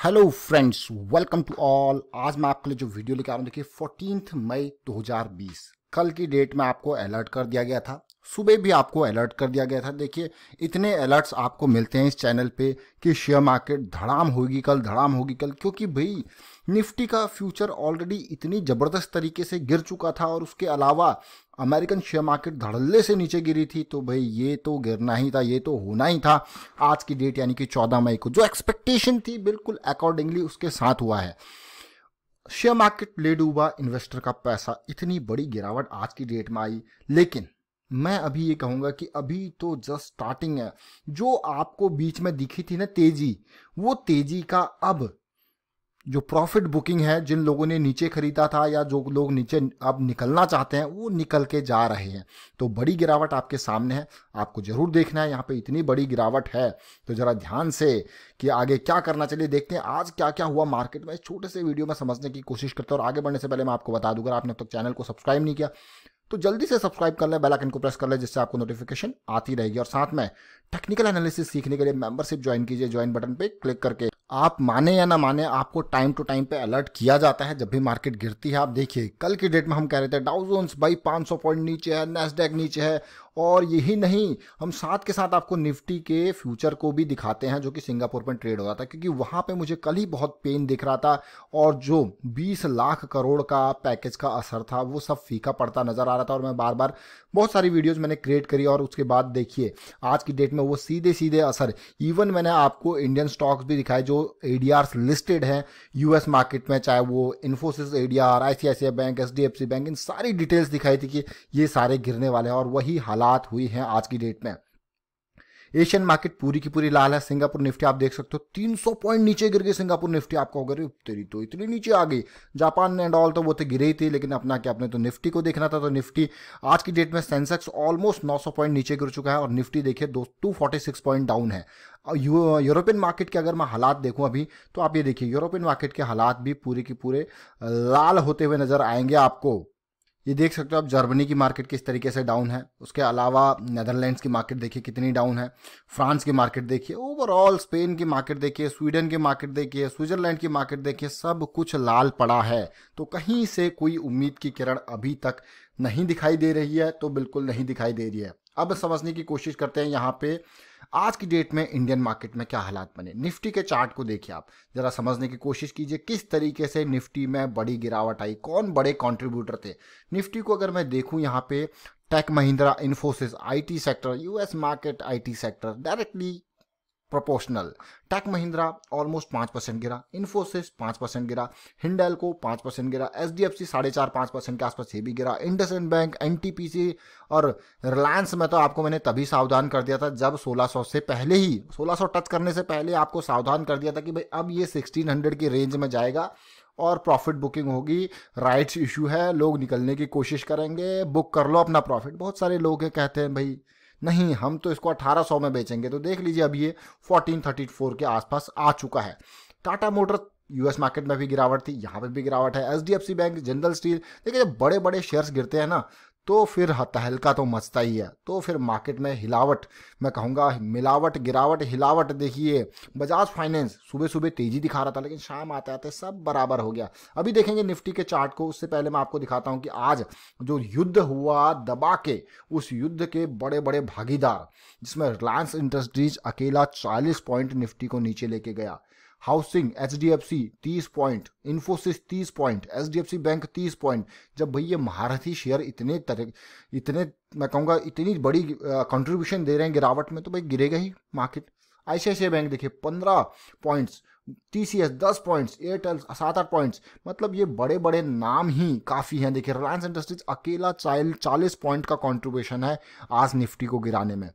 Hello friends, welcome to all. आज मैं आपके लिए जो वीडियो लेकर आ रहा हूँ, देखिए 14 मई 2020 कल की डेट में आपको अलर्ट कर दिया गया था। सुबह भी आपको अलर्ट कर दिया गया था। देखिए इतने अलर्ट्स आपको मिलते हैं इस चैनल पे कि शेयर मार्केट धड़ाम होगी कल, धड़ाम होगी कल, क्योंकि भाई निफ्टी का फ्यूचर ऑलरेडी इतनी ज़बरदस्त तरीके से गिर चुका था और उसके अलावा अमेरिकन शेयर मार्केट धड़ल्ले से नीचे गिरी थी। तो भाई ये तो गिरना ही था, ये तो होना ही था। आज की डेट यानी कि 14 मई को जो एक्सपेक्टेशन थी बिल्कुल अकॉर्डिंगली उसके साथ हुआ है। शेयर मार्केट ले डूबा, इन्वेस्टर का पैसा, इतनी बड़ी गिरावट आज की डेट में आई। लेकिन मैं अभी ये कहूंगा कि अभी तो जस्ट स्टार्टिंग है। जो आपको बीच में दिखी थी ना तेजी, वो तेजी का अब जो प्रॉफिट बुकिंग है, जिन लोगों ने नीचे खरीदा था या जो लोग नीचे अब निकलना चाहते हैं वो निकल के जा रहे हैं। तो बड़ी गिरावट आपके सामने है, आपको जरूर देखना है। यहाँ पे इतनी बड़ी गिरावट है तो जरा ध्यान से कि आगे क्या करना चाहिए देखते हैं आज क्या क्या हुआ मार्केट में। छोटे से वीडियो में समझने की कोशिश करते हैं। और आगे बढ़ने से पहले मैं आपको बता दूं, अगर आपने अब तक चैनल को सब्सक्राइब नहीं किया तो जल्दी से सब्सक्राइब कर ले, बेल आइकन को प्रेस कर ले, जिससे आपको नोटिफिकेशन आती रहेगी। और साथ में टेक्निकल एनालिसिस सीखने के लिए मेंबरशिप ज्वाइन कीजिए, ज्वाइन बटन पे क्लिक करके। आप माने या ना माने, आपको टाइम टू टाइम पे अलर्ट किया जाता है जब भी मार्केट गिरती है। आप देखिए कल की डेट में हम कह रहे थे डाउ जोन्स भाई 500 पॉइंट नीचे है, नैस्डैक नीचे है। और यही नहीं, हम साथ के साथ आपको निफ्टी के फ्यूचर को भी दिखाते हैं जो कि सिंगापुर में ट्रेड हो रहा था, क्योंकि वहां पे मुझे कल ही बहुत पेन दिख रहा था। और जो 20 लाख करोड़ का पैकेज का असर था वो सब फीका पड़ता नजर आ रहा था। और मैं बार बार बहुत सारी वीडियोस मैंने क्रिएट करी और उसके बाद देखिए आज की डेट में वो सीधे सीधे असर, इवन मैंने आपको इंडियन स्टॉक्स भी दिखाए जो एडीआर लिस्टेड हैं यूएस मार्केट में, चाहे वो Infosys ADR, ICICI bank, HDFC bank, इन सारी डिटेल्स दिखाई थी कि ये सारे गिरने वाले हैं। और वही हालात हुई हैं आज की डेट में। एशियन मार्केट पूरी की पूरी लाल है। सिंगापुर निफ्टी आप देख सकते हो 300 पॉइंट नीचे गिर गई सिंगापुर निफ्टी। आपको होगा अरे तेरी तो इतनी नीचे आ गई। जापान एंड ऑल तो वो तो गिरे ही थी, लेकिन अपना क्या, अपने तो निफ्टी को देखना था। तो निफ्टी आज की डेट में सेंसेक्स ऑलमोस्ट 900 पॉइंट नीचे गिर चुका है और निफ्टी देखिए 246 पॉइंट डाउन है। यूरोपियन मार्केट के अगर मैं हालात देखूं अभी, तो आप ये देखिए यूरोपियन मार्केट के हालात भी पूरे के पूरे लाल होते हुए नजर आएंगे आपको। ये देख सकते हो आप जर्मनी की मार्केट किस तरीके से डाउन है। उसके अलावा नेदरलैंड्स की मार्केट देखिए कितनी डाउन है। फ्रांस की मार्केट देखिए, ओवरऑल स्पेन की मार्केट देखिए, स्वीडन की मार्केट देखिए, स्विट्जरलैंड की मार्केट देखिए, सब कुछ लाल पड़ा है। तो कहीं से कोई उम्मीद की किरण अभी तक नहीं दिखाई दे रही है, तो बिल्कुल नहीं दिखाई दे रही है। अब समझने की कोशिश करते हैं यहाँ पे आज की डेट में इंडियन मार्केट में क्या हालात बने। निफ्टी के चार्ट को देखिए, आप जरा समझने की कोशिश कीजिए किस तरीके से निफ्टी में बड़ी गिरावट आई, कौन बड़े कंट्रीब्यूटर थे निफ्टी को। अगर मैं देखूं यहाँ पे Tech Mahindra, Infosys, IT sector, US market IT sector directly proportional. Tech Mahindra almost 5% गिरा, इन्फोसिस 5% गिरा, हिंडेल्को 5% गिरा, एचडीएफसी 4.5-5% के आसपास ये भी गिरा, इंडसइंड बैंक, एनटीपीसी और रिलायंस में तो आपको मैंने तभी सावधान कर दिया था जब 1600 से पहले ही, 1600 टच करने से पहले आपको सावधान कर दिया था कि भाई अब ये 1600 की रेंज में जाएगा और प्रॉफिट बुकिंग होगी, राइट्स इशू है, लोग निकलने की कोशिश करेंगे, बुक कर लो अपना प्रॉफिट। बहुत सारे लोग हैं कहते हैं भाई नहीं हम तो इसको 1800 में बेचेंगे। तो देख लीजिए अब ये 1434 के आसपास आ चुका है। टाटा मोटर यूएस मार्केट में भी गिरावट थी, यहाँ पे भी गिरावट है। एचडीएफसी बैंक, जिंदल स्टील, देखिए जब बड़े बड़े शेयर्स गिरते हैं ना तो फिर तहलका तो मचता ही है। तो फिर मार्केट में हिलावट, मैं कहूँगा मिलावट, गिरावट, हिलावट। देखिए बजाज फाइनेंस सुबह सुबह तेजी दिखा रहा था, लेकिन शाम आते आते सब बराबर हो गया। अभी देखेंगे निफ्टी के चार्ट को, उससे पहले मैं आपको दिखाता हूँ कि आज जो युद्ध हुआ दबा के, उस युद्ध के बड़े बड़े भागीदार, जिसमें रिलायंस इंडस्ट्रीज अकेला 40 पॉइंट निफ्टी को नीचे लेके गया। Housing, HDFC 30 point, Infosys 30 point, HDFC bank 30 point. जब भाई ये महारथी शेयर इतने मैं कहूँगा इतनी बड़ी कंट्रीब्यूशन दे रहे हैं गिरावट में, तो भाई गिरेगा ही मार्केट। आईसीआईसीआई बैंक देखिए 15 points, TCS 10 points, Airtel 7-8 points. मतलब ये बड़े बड़े नाम ही काफ़ी हैं। देखिए रिलायंस इंडस्ट्रीज अकेला 40 पॉइंट का कॉन्ट्रीब्यूशन है आज निफ्टी को गिराने में।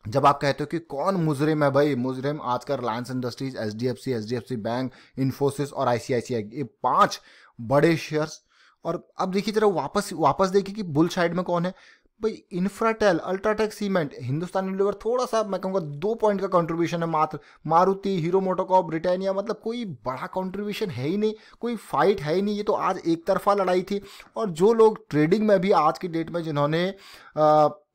जब आप कहते हो कि कौन मुजरिम है, भाई मुजरिम आज का Reliance industries, HDFC bank, Infosys और आईसीआईसीआई, ये 5 बड़े शेयर्स। और अब देखिए जरा वापस देखिए कि बुल साइड में कौन है। भाई Infratel, UltraTech cement, Hindustan Unilever थोड़ा सा मैं कहूँगा 2 पॉइंट का कंट्रीब्यूशन है मात्र। मारुति, हीरो मोटोकॉर्प, ब्रिटानिया, मतलब कोई बड़ा कंट्रीब्यूशन है ही नहीं, कोई फाइट है ही नहीं। ये तो आज एक तरफा लड़ाई थी। और जो लोग ट्रेडिंग में भी आज की डेट में जिन्होंने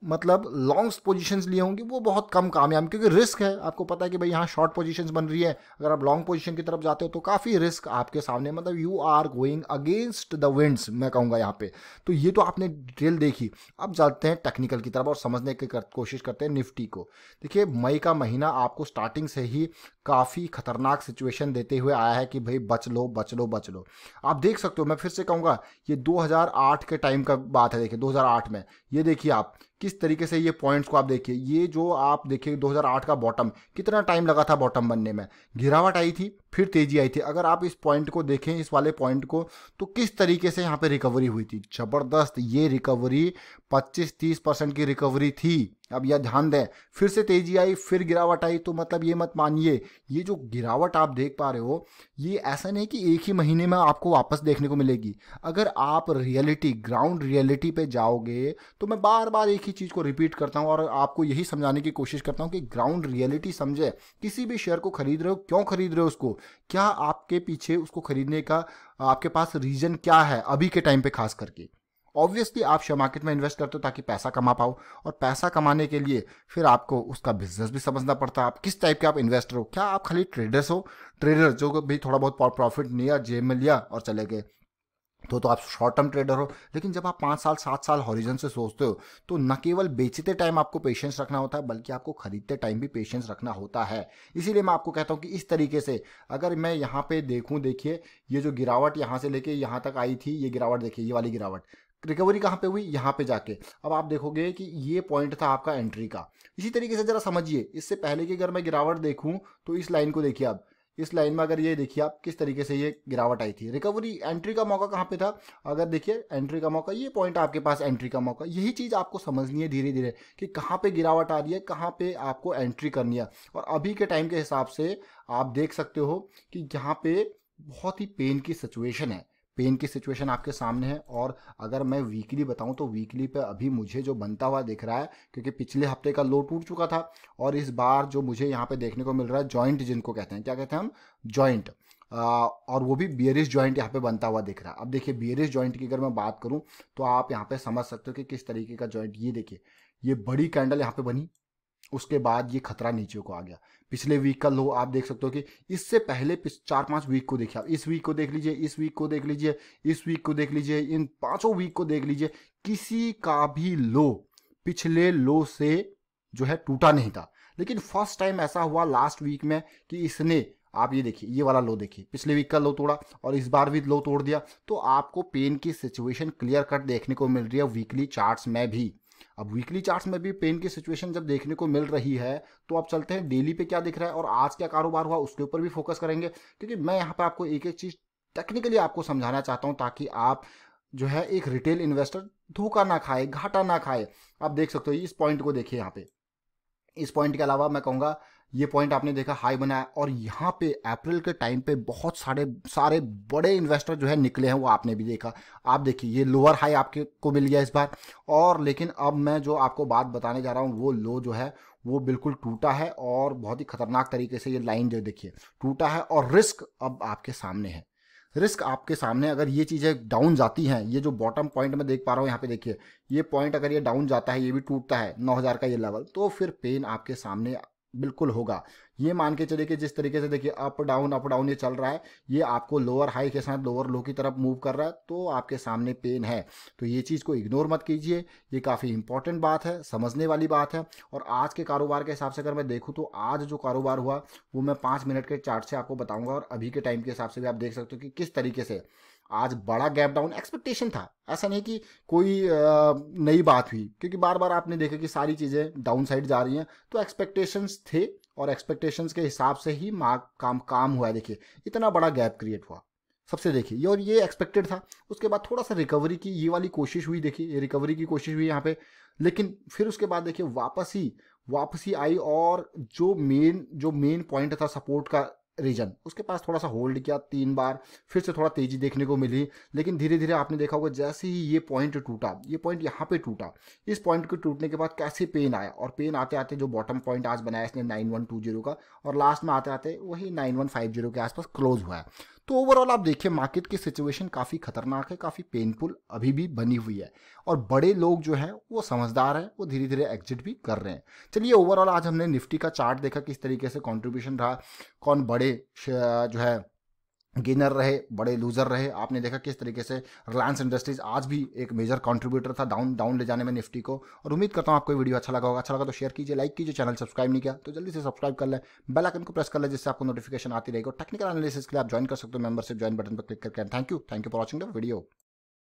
मतलब लॉन्ग पोजीशंस लिए होंगे वो बहुत कम कामयाब, क्योंकि रिस्क है। आपको पता है कि भाई यहाँ शॉर्ट पोजीशंस बन रही है, अगर आप लॉन्ग पोजीशन की तरफ जाते हो तो काफ़ी रिस्क आपके सामने, मतलब you are going against the winds, मैं कहूँगा यहाँ पे। तो ये तो आपने डिटेल देखी। अब जाते हैं टेक्निकल की तरफ और समझने की कोशिश करते हैं निफ्टी को। देखिए मई का महीना आपको स्टार्टिंग से ही काफ़ी खतरनाक सिचुएशन देते हुए आया है कि भाई बच लो बच लो बच लो। आप देख सकते हो, मैं फिर से कहूँगा ये 2008 के टाइम का बात है। देखिए 2008 में ये देखिए आप किस तरीके से ये पॉइंट्स को आप देखिए, ये जो आप देखिए 2008 का बॉटम, कितना टाइम लगा था बॉटम बनने में, गिरावट आई थी फिर तेजी आई थी। अगर आप इस पॉइंट को देखें, इस वाले पॉइंट को, तो किस तरीके से यहाँ पे रिकवरी हुई थी, जबरदस्त। ये रिकवरी 25-30% की रिकवरी थी। अब यह ध्यान दें, फिर से तेजी आई फिर गिरावट आई, तो मतलब ये मत मानिए ये जो गिरावट आप देख पा रहे हो ये ऐसा नहीं कि एक ही महीने में आपको वापस देखने को मिलेगी। अगर आप रियलिटी, ग्राउंड रियलिटी पे जाओगे, तो मैं बार बार एक ही चीज़ को रिपीट करता हूँ और आपको यही समझाने की कोशिश करता हूँ कि ग्राउंड रियलिटी समझे। किसी भी शेयर को खरीद रहे हो, क्यों खरीद रहे हो उसको, क्या आपके पीछे उसको खरीदने का आपके पास रीजन क्या है अभी के टाइम पे खास करके। ऑब्वियसली आप शेयर मार्केट में इन्वेस्ट करते हो ताकि पैसा कमा पाओ, और पैसा कमाने के लिए फिर आपको उसका बिजनेस भी समझना पड़ता है। आप किस टाइप के आप इन्वेस्टर हो, क्या आप खाली ट्रेडर्स हो, ट्रेडर जो भी थोड़ा बहुत प्रॉफिट लिया जेब में लिया और चले गए, तो आप शॉर्ट टर्म ट्रेडर हो। लेकिन जब आप 5 साल 7 साल हॉरिजन से सोचते हो, तो न केवल बेचते टाइम आपको पेशेंस रखना होता है, बल्कि आपको खरीदते टाइम भी पेशेंस रखना होता है। इसीलिए मैं आपको कहता हूं कि इस तरीके से अगर मैं यहाँ पे देखूं, देखिए ये जो गिरावट यहाँ से लेके यहाँ तक आई थी, ये गिरावट देखिए, ये वाली गिरावट, रिकवरी कहाँ पे हुई, यहाँ पे जाके। अब आप देखोगे कि ये पॉइंट था आपका एंट्री का। इसी तरीके से जरा समझिए, इससे पहले की अगर मैं गिरावट देखूं तो इस लाइन को देखिए आप, इस लाइन में अगर ये देखिए आप किस तरीके से ये गिरावट आई थी, रिकवरी, एंट्री का मौका कहाँ पे था, अगर देखिए एंट्री का मौका, ये पॉइंट आपके पास एंट्री का मौका। यही चीज़ आपको समझनी है धीरे धीरे कि कहाँ पे गिरावट आ रही है, कहाँ पे आपको एंट्री करनी है। और अभी के टाइम के हिसाब से आप देख सकते हो कि यहाँ पे बहुत ही पेन की सिचुएशन है, पेन की सिचुएशन आपके सामने है। और अगर मैं वीकली बताऊं तो वीकली पे अभी मुझे जो बनता हुआ दिख रहा है, क्योंकि पिछले हफ्ते का लो टूट चुका था, और इस बार जो मुझे यहाँ पे देखने को मिल रहा है जॉइंट, जिनको कहते हैं, क्या कहते हैं हम, जॉइंट, और वो भी बियरिश जॉइंट यहाँ पे बनता हुआ दिख रहा है। अब देखिए बियरिश जॉइंट की अगर मैं बात करूँ तो आप यहाँ पे समझ सकते हो कि किस तरीके का जॉइंट, ये देखिए ये बड़ी कैंडल यहाँ पे बनी, उसके बाद ये खतरा नीचे को आ गया। पिछले वीक का लो आप देख सकते हो कि इससे पहले 4-5 वीक को देखिए आप, इस वीक को देख लीजिए, इस वीक को देख लीजिए, इस वीक को देख लीजिए, इन 5 वीक को देख लीजिए, किसी का भी लो पिछले लो से जो है टूटा नहीं था। लेकिन फर्स्ट टाइम ऐसा हुआ लास्ट वीक में कि इसने, आप ये देखिए ये वाला लो देखिए, पिछले वीक का लो तोड़ा और इस बार भी लो तोड़ दिया। तो आपको पेन की सिचुएशन क्लियर कट देखने को मिल रही है वीकली चार्ट्स में भी। अब वीकली चार्ट्स में भी पेन की सिचुएशन जब देखने को मिल रही है, तो आप चलते हैं डेली पे क्या दिख रहा है और आज क्या कारोबार हुआ उसके ऊपर भी फोकस करेंगे, क्योंकि मैं यहाँ पे आपको एक एक चीज टेक्निकली आपको समझाना चाहता हूँ ताकि आप जो है एक रिटेल इन्वेस्टर धोखा ना खाए, घाटा ना खाए। आप देख सकते हो इस पॉइंट को देखिए, यहाँ पे इस पॉइंट के अलावा मैं कहूँगा ये पॉइंट आपने देखा हाई बनाया, और यहाँ पे अप्रैल के टाइम पे बहुत सारे बड़े इन्वेस्टर जो है निकले हैं, वो आपने भी देखा। आप देखिए ये लोअर हाई आपके को मिल गया इस बार। और लेकिन अब मैं जो आपको बात बताने जा रहा हूँ वो लो जो है वो बिल्कुल टूटा है, और बहुत ही खतरनाक तरीके से ये लाइन जो देखिए टूटा है, और रिस्क अब आपके सामने है। रिस्क आपके सामने, अगर ये चीज़ें डाउन जाती हैं, ये जो बॉटम पॉइंट में देख पा रहा हूँ यहाँ पे देखिए, ये पॉइंट अगर ये डाउन जाता है, ये भी टूटता है 9000 का ये लेवल, तो फिर पेन आपके सामने बिल्कुल होगा। ये मान के चलिए कि जिस तरीके से देखिए अप डाउन ये चल रहा है, ये आपको लोअर हाई के साथ लोअर लो की तरफ मूव कर रहा है, तो आपके सामने पेन है। तो ये चीज़ को इग्नोर मत कीजिए, ये काफ़ी इंपॉर्टेंट बात है, समझने वाली बात है। और आज के कारोबार के हिसाब से अगर मैं देखूँ तो आज जो कारोबार हुआ वो मैं 5 मिनट के चार्ट से आपको बताऊंगा, और अभी के टाइम के हिसाब से भी आप देख सकते हो कि किस तरीके से आज बड़ा गैप डाउन एक्सपेक्टेशन था। ऐसा नहीं कि कोई नई बात हुई, क्योंकि बार बार आपने देखा कि सारी चीज़ें डाउन साइड जा रही हैं, तो एक्सपेक्टेशंस थे और एक्सपेक्टेशंस के हिसाब से ही काम हुआ है। देखिए इतना बड़ा गैप क्रिएट हुआ सबसे, देखिए ये, और ये एक्सपेक्टेड था। उसके बाद थोड़ा सा रिकवरी की ये वाली कोशिश हुई, देखिए ये रिकवरी की कोशिश हुई यहाँ पे, लेकिन फिर उसके बाद देखिए वापसी आई, और जो मेन पॉइंट था सपोर्ट का रीजन, उसके पास थोड़ा सा होल्ड किया 3 बार, फिर से थोड़ा तेजी देखने को मिली। लेकिन धीरे धीरे आपने देखा होगा जैसे ही ये पॉइंट टूटा, ये पॉइंट यहाँ पे टूटा, इस पॉइंट के टूटने के बाद कैसे पेन आया, और पेन आते आते जो बॉटम पॉइंट आज बनाया इसने 9120 का, और लास्ट में आते आते वही 9150 के आसपास क्लोज हुआ है। तो ओवरऑल आप देखिए मार्केट की सिचुएशन काफ़ी खतरनाक है, काफ़ी पेनफुल अभी भी बनी हुई है, और बड़े लोग जो हैं वो समझदार हैं, वो धीरे धीरे एग्जिट भी कर रहे हैं। चलिए ओवरऑल आज हमने निफ्टी का चार्ट देखा किस तरीके से कंट्रीब्यूशन रहा, कौन बड़े जो है गेनर रहे, बड़े लूजर रहे। आपने देखा किस तरीके से रिलायंस इंडस्ट्रीज आज भी एक मेजर कंट्रीब्यूटर था डाउन ले जाने में निफ्टी को। और उम्मीद करता हूँ आपको वीडियो अच्छा लगा होगा। अच्छा लगा तो शेयर कीजिए, लाइक कीजिए, चैनल सब्सक्राइब नहीं किया तो जल्दी से सब्सक्राइब कर ले, बेल आइकन को प्रेस कर ले जिससे आपको नोटिफिकेशन आती रहेगी। और टेक्निकल एनालिसिस के लिए आप ज्वाइन कर सकते हो मेंबरशिप ज्वाइन बटन पर क्लिक करके। Thank you for watching the video.